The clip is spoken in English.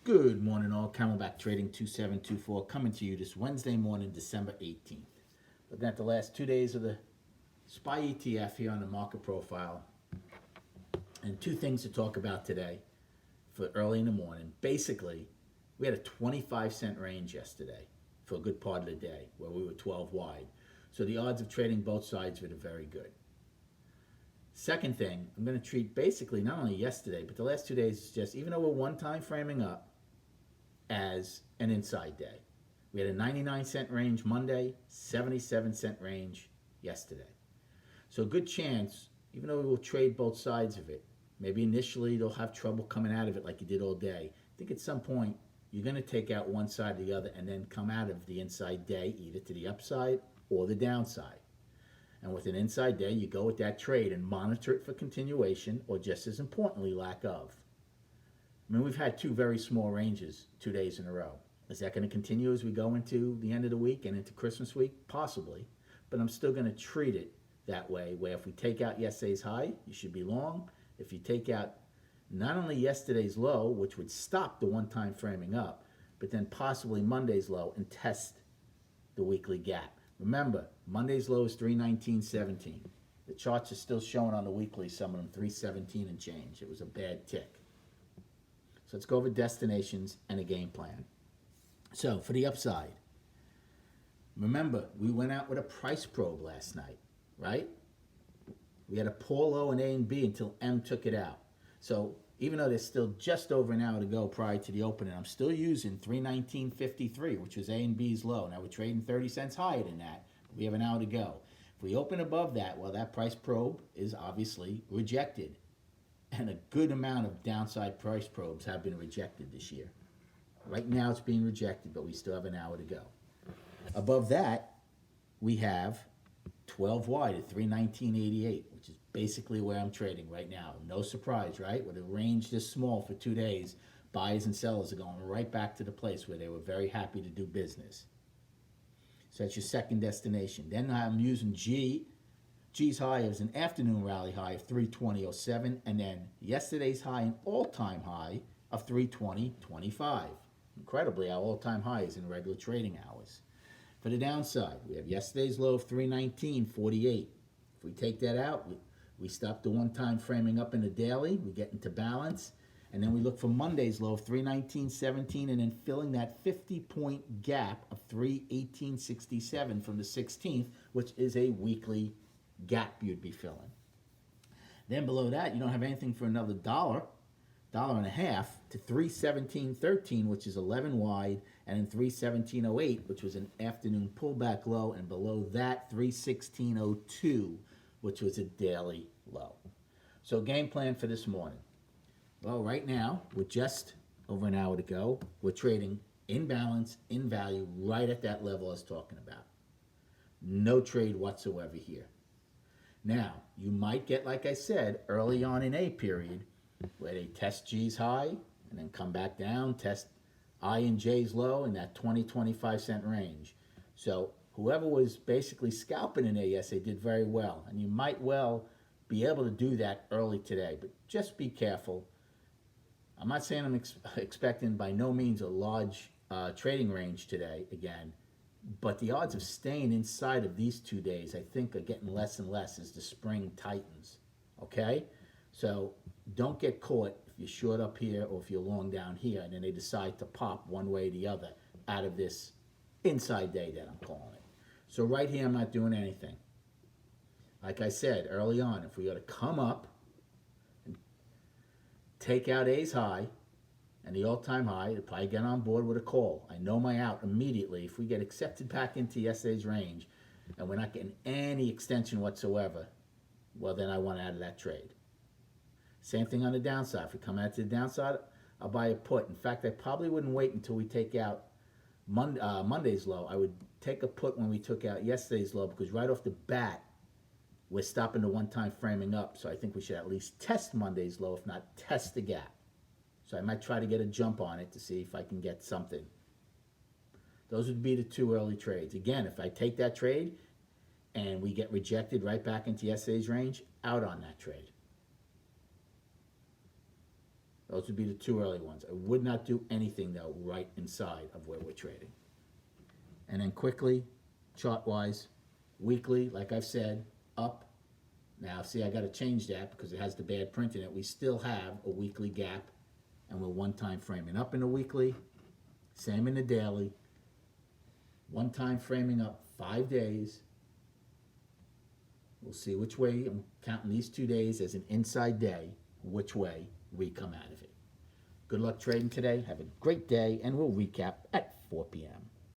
Good morning, all. Camelback Trading 2724 coming to you this Wednesday morning, December 18th. Looking at the last 2 days of the SPY ETF here on the market profile. And two things to talk about today for early in the morning. Basically, we had a 25-cent range yesterday for a good part of the day where we were 12 wide. So the odds of trading both sides of it are very good. Second thing, I'm going to treat basically not only yesterday, but the last 2 days, just even though we're one time framing up, as an inside day. We had a 99-cent range Monday, 77-cent range yesterday. So a good chance, even though we will trade both sides of it, maybe initially they'll have trouble coming out of it like you did all day. I think at some point you're going to take out one side or the other and then come out of the inside day either to the upside or the downside. And with an inside day, you go with that trade and monitor it for continuation or just as importantly, lack of. I mean, we've had two very small ranges 2 days in a row. Is that going to continue as we go into the end of the week and into Christmas week? Possibly. But I'm still going to treat it that way, where if we take out yesterday's high, you should be long. If you take out not only yesterday's low, which would stop the one-time framing up, but then possibly Monday's low and test the weekly gap. Remember, Monday's low is 319.17. The charts are still showing on the weekly, some of them 317 and change. It was a bad tick. So let's go over destinations and a game plan. So for the upside, remember, we went out with a price probe last night, right? We had a poor low in A and B until M took it out. So even though there's still just over an hour to go prior to the opening, I'm still using 319.53, which was A and B's low. Now we're trading 30 cents higher than that. But we have an hour to go. If we open above that, well, that price probe is obviously rejected. And a good amount of downside price probes have been rejected this year. Right now it's being rejected, but we still have an hour to go. Above that, we have 12 wide at 319.88, which is basically where I'm trading right now. No surprise, right? With a range this small for 2 days, buyers and sellers are going right back to the place where they were very happy to do business. So that's your second destination. Then I'm using G. G's high is an afternoon rally high of 320.07, and then yesterday's high, an all-time high of 320.25. Incredibly, our all-time high is in regular trading hours. For the downside, we have yesterday's low of 319.48. If we take that out, we stop the one-time framing up in the daily, we get into balance, and then we look for Monday's low of 319.17 and then filling that 50-point gap of 318.67 from the 16th, which is a weekly gap you'd be filling. Then below that, you don't have anything for another dollar and a half to 317.13, which is 11 wide, and then 317.08, which was an afternoon pullback low, and below that 316.02, which was a daily low. So game plan for this morning. Well, right now, with just over an hour to go, we're trading in balance, in value, right at that level I was talking about. No trade whatsoever here. Now, you might get, like I said, early on in A period, where they test G's high and then come back down, test I and J's low in that 20-25 cent range. So whoever was basically scalping in A yesterday did very well. And you might well be able to do that early today, but just be careful. I'm not saying I'm expecting by no means a large trading range today again, but the odds of staying inside of these 2 days, I think, are getting less and less as the spring tightens, okay? So don't get caught if you're short up here or if you're long down here and then they decide to pop one way or the other out of this inside day that I'm calling it. So right here, I'm not doing anything. Like I said early on, if we ought to come up and take out A's high, and the all-time high, to probably get on board with a call. I know my out immediately. If we get accepted back into yesterday's range and we're not getting any extension whatsoever, well, then I want out of that trade. Same thing on the downside. If we come out to the downside, I'll buy a put. In fact, I probably wouldn't wait until we take out Monday's low. I would take a put when we took out yesterday's low because right off the bat, we're stopping the one-time framing up. So I think we should at least test Monday's low, if not test the gap. So I might try to get a jump on it to see if I can get something. Those would be the two early trades. Again, if I take that trade and we get rejected right back into yesterday's range, out on that trade. Those would be the two early ones. I would not do anything though right inside of where we're trading. And then quickly, chart-wise, weekly, like I've said, up. Now, see, I got to change that because it has the bad print in it. We still have a weekly gap, and we're one-time framing up in the weekly, same in the daily. One-time framing up 5 days. We'll see which way, I'm counting these 2 days as an inside day, which way we come out of it. Good luck trading today. Have a great day, and we'll recap at 4 p.m.